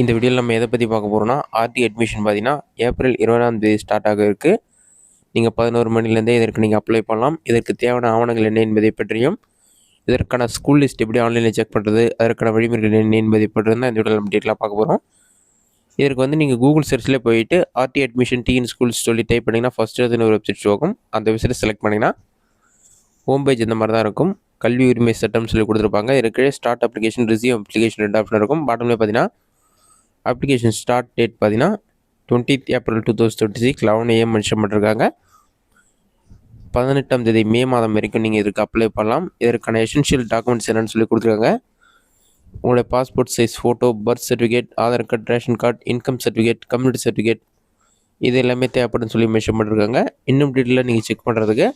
இந்த வீடியோவில் நம்ம எதை பற்றி பார்க்க போகிறோம்னா ஆர்டி அட்மிஷன் பார்த்தீங்கன்னா ஏப்ரல் 20ஆம் தேதி ஸ்டார்ட் ஆக இருக்குது. நீங்கள் 11 மணிலேருந்தே இதற்கு நீங்கள் அப்ளை பண்ணலாம். இதற்கு தேவையான ஆவணங்கள் என்ன என்பதை பற்றியும், இதற்கான ஸ்கூல் லிஸ்ட் எப்படி ஆன்லைனில் செக் பண்ணுறது, அதற்கான வழிமுறைகள் என்ன என்பதை பற்றியும் தான் இந்த வீடியோவில் நம்ம டீட்டெயிலாக பார்க்க போகிறோம். இதற்கு வந்து நீங்கள் கூகுள் சர்ச்சில் போயிட்டு ஆர்டி அட்மிஷன் டிஎன் ஸ்கூல்ஸ் சொல்லி டைப் பண்ணிங்கன்னா ஃபஸ்ட்டு வந்து ஒரு வெப்சைட் ஆகும். அந்த வெப்சைட்டை செலக்ட் பண்ணிங்கன்னா ஹோம் பேஜ் இந்த மாதிரி தான் இருக்கும். கல்வி உரிமை சட்டம் சொல்லி கொடுத்துருப்பாங்க. இதுக்கு start application, receive application 2 option இருக்கும். பாட்டமில் பார்த்தீங்கன்னா அப்ளிகேஷன் ஸ்டார்ட் டேட் பார்த்தீங்கன்னா 20th April 2026 11 AM மென்ஷன் பண்ணிருக்காங்க. 18ஆம் தேதி மே மாதம் வரைக்கும் நீங்கள் இதுக்கு அப்ளை பண்ணலாம். இதற்கான எசென்ஷியல் டாக்குமெண்ட்ஸ் என்னென்னு சொல்லி கொடுத்துருக்காங்க. உங்களுடைய passport size photo, birth certificate, Aadhaar card, ration card, income certificate, community certificate இது எல்லாமே தேவைப்படுன்னு சொல்லி மென்ஷன் பண்ணிருக்காங்க. இன்னும் டீட்டெயிலாக நீங்கள் செக் பண்ணுறதுக்கு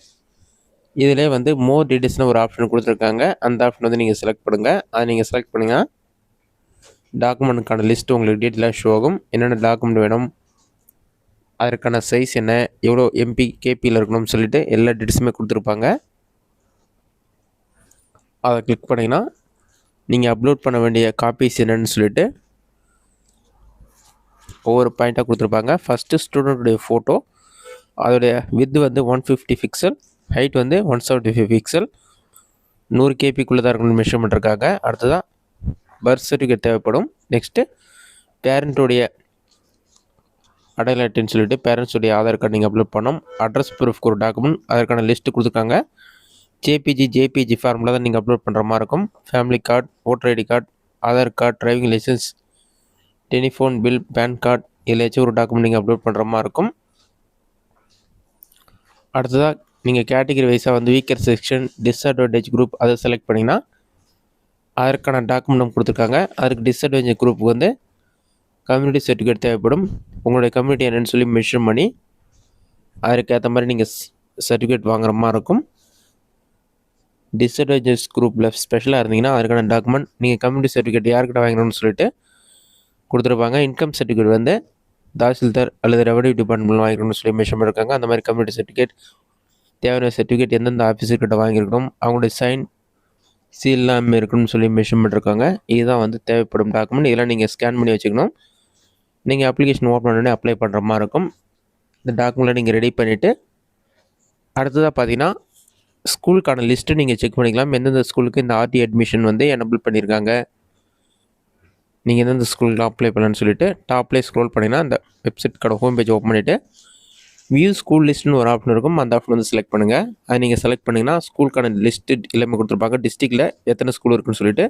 இதிலே வந்து மோர் டீட்டெயில்ஸ்னு ஒரு ஆப்ஷன் கொடுத்துருக்காங்க. அந்த ஆப்ஷன் வந்து நீங்கள் செலக்ட் பண்ணுங்கள். அதை நீங்கள் செலக்ட் பண்ணிங்கன்னா டாக்குமெண்ட்டுக்கான லிஸ்ட்டு உங்களுக்கு டீட்டெயிலாக ஷோ ஆகும். என்னென்ன டாக்குமெண்ட் வேணும், அதற்கான சைஸ் என்ன, எவ்வளோ எம்பி கேபியில் இருக்கணும்னு சொல்லிட்டு எல்லா டீட்டெயில்ஸுமே கொடுத்துருப்பாங்க. அதை கிளிக் பண்ணிங்கன்னா நீங்கள் அப்லோட் பண்ண வேண்டிய காப்பீஸ் என்னென்னு சொல்லிட்டு ஒவ்வொரு பாயிண்ட்டாக கொடுத்துருப்பாங்க. ஃபஸ்ட்டு ஸ்டூடெண்ட்டுடைய ஃபோட்டோ, அதோடைய வித் வந்து 150 பிக்சல், ஹைட் வந்து 175 பிக்சல், 100 கேபிக்குள்ளே தான் இருக்கணும்னு மெஷர் பண்ணிருக்காங்க. அடுத்ததாக பர்த் சர்டிஃபிகேட் தேவைப்படும். நெக்ஸ்ட்டு பேரண்ட்டுடைய அடையாள அட்டைன்னு சொல்லிட்டு பேரண்ட்ஸுடைய ஆதார் கார்டு நீங்கள் அப்லோட் பண்ணணும். அட்ரஸ் ப்ரூஃப்க்கு ஒரு டாக்குமெண்ட், அதற்கான லிஸ்ட்டு கொடுத்துருக்காங்க. ஜேபிஜி ஃபார்மில் தான் நீங்கள் அப்லோட் பண்ணுற மாதிரி இருக்கும். Family card, voter ID card, Aadhaar card, driving licence, telephone bill, PAN card இதில் ஏதாச்சும் ஒரு டாக்குமெண்ட் நீங்கள் அப்லோட் பண்ணுற மாதிரி இருக்கும். அடுத்ததாக நீங்கள் கேட்டகரி வைஸாக வந்து வீக்கர் செக்ஷன், டிஸ்அட்வான்டேஜ் குரூப் அதை செலக்ட் பண்ணிங்கன்னா அதற்கான டாக்குமெண்ட் கொடுத்துருக்காங்க. அதுக்கு டிஸ்அட்வான்டேஜ் குரூப்புக்கு வந்து கம்யூனிட்டி சர்டிஃபிகேட் தேவைப்படும். உங்களுடைய கம்யூனிட்டி என்னென்னு சொல்லி மென்ஷன் பண்ணி அதற்கு ஏற்ற மாதிரி நீங்கள் சர்டிஃபிகேட் வாங்குற மாதிரி இருக்கும். டிஸ்அட்வான்டேஜ் குரூப்பில் ஸ்பெஷலாக இருந்தீங்கன்னா அதற்கான டாக்குமெண்ட் நீங்கள் கம்யூனிட்டி சர்டிஃபிகேட் யார்கிட்ட வாங்கணும்னு சொல்லிட்டு கொடுத்துருப்பாங்க. இன்கம் சர்டிஃபிகேட் வந்து தாசில்தார் அல்லது ரெவன்யூ டிபார்ட்மெண்ட் வாங்கிக்கணும்னு சொல்லி மென்ஷன் பண்ணியிருக்காங்க. அந்த மாதிரி கம்யூனிட்டி சர்டிஃபிகேட், தேவையான சர்டிஃபிகேட் எந்தெந்த ஆஃபீஸர்கிட்ட வாங்கியிருக்கணும், அவங்களுடைய சைன் சீல் இல்லாமல் இருக்கணும்னு சொல்லி மென்ஷன் பண்ணிருக்காங்க. இதுதான் வந்து தேவைப்படும் டாக்குமெண்ட். இதெல்லாம் நீங்கள் ஸ்கேன் பண்ணி வச்சுக்கணும். நீங்கள் அப்ளிகேஷன் ஓப்பன் பண்ணி அப்ளை பண்ணுற மாதிரி இருக்கும். இந்த டாக்குமெண்ட்டை நீங்கள் ரெடி பண்ணிவிட்டு அடுத்ததாக பார்த்தீங்கன்னா ஸ்கூலுக்கான லிஸ்ட்டு நீங்கள் செக் பண்ணிக்கலாம். எந்தெந்த ஸ்கூலுக்கு இந்த ஆர்டி அட்மிஷன் வந்து எனபிள் பண்ணியிருக்காங்க, நீங்கள் எந்தெந்த ஸ்கூலுக்கு அப்ளை பண்ணலான்னு சொல்லிட்டு டாப்லேயே ஸ்க்ரோல் பண்ணிங்கன்னா அந்த வெப்சைட்கான ஹோம் பேஜ் ஓப்பன் பண்ணிவிட்டு வியூ ஸ்கூல் லிஸ்ட்னு ஒரு ஆப்ஷன் இருக்கும். அந்த ஆப்ஷன் வந்து செலக்ட் பண்ணுங்கள். அதை நீங்கள் செலக்ட் பண்ணிங்கன்னா ஸ்கூலுக்கான லிஸ்ட்டு எல்லாமே கொடுத்துருப்பாங்க. டிஸ்ட்ரிக்டில் எத்தனை ஸ்கூல் இருக்குன்னு சொல்லிட்டு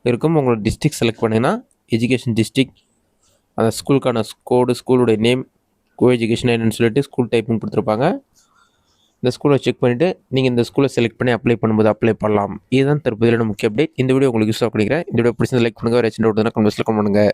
இருக்கும். உங்களோட டிஸ்ட்ரிக்ட் செலக்ட் பண்ணிங்கன்னா எஜுகேஷன் டிஸ்ட்ரிக்ட், அந்த ஸ்கூலுக்கான கோடு, ஸ்கூலுடைய நேம், கோ எஜுகேஷன் என்னன்னு சொல்லிட்டு ஸ்கூல் டைப்புன்னு கொடுத்துருப்பாங்க. இந்த ஸ்கூலை செக் பண்ணிவிட்டு நீங்கள் இந்த ஸ்கூலை செலக்ட் பண்ணி அப்ளை பண்ணும்போது அப்ளை பண்ணலாம். இதுதான் தற்போதைய முக்கிய அப்டேட். இந்த வீடியோ உங்களுக்கு யூஸ் பண்ணிக்கிறேன். இந்த வீடியோ பிடிச்சது லைக் பண்ணுங்கள். வேறு சின்ன கமெண்ட்ஸில் கமெண்ட் பண்ணுங்கள்.